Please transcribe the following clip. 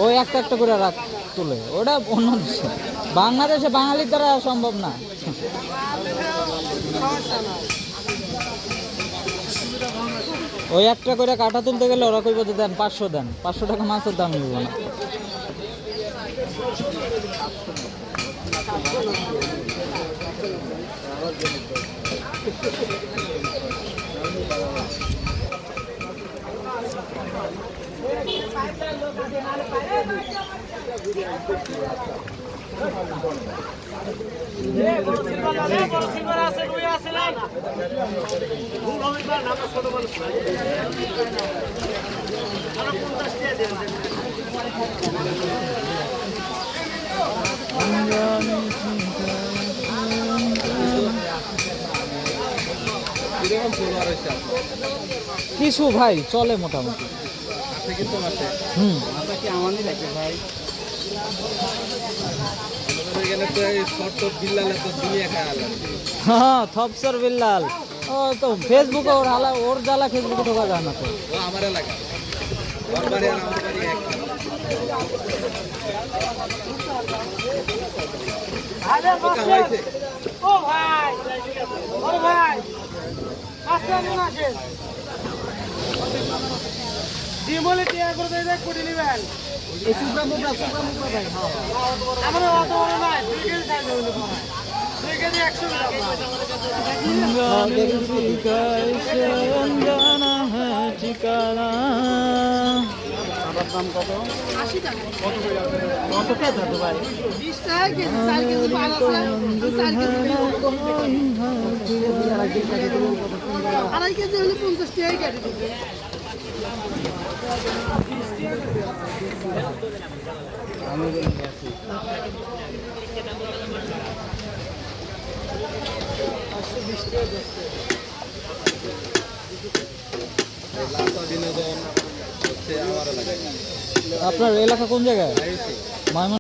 ওই একটা একটা করে রাখ তুলে, ওটা অন্য দেশে, বাংলাদেশে বাঙালির দ্বারা সম্ভব না। ওই একটা করে কাঠা তুলতে গেলে ওরা কইব যে দেন 500 দেন, 500 টাকা মাছের দাম নিব না। কিছু ভাই চলে মোটামুটি। ভাই হ্যাঁ থপসর বিল্লাল, ও তো ফেসবুকে ওর হালা, ওর জ্বালা ফেসবুকে ঢোকা যায় না তো। আমার এলাকা ওর বাড়ি আর আমার বাড়ি এক। ও ভাই, ও ভাই, আসসালাম আলাইকুম। ডিমলে টিয়া করে দেয় কোটি নিবেন। এই সুপ্রা মুপ্রা ভাই, হ্যাঁ আমার অত বড় নাই, 2 কেজি সাইজ হইলো পড়া। 2 কেজি 100 গ্রাম। ঠিকানা দাম কত? 80 টাকা। কত টাকা তো ভাই? 20 টাকা কেজি, 4 কেজি মাল আছে। 4 কেজি আড়াই কেজি হলে 50 টাকাই কেটে দিবে। আপনার এলাকা কোন জায়গায়?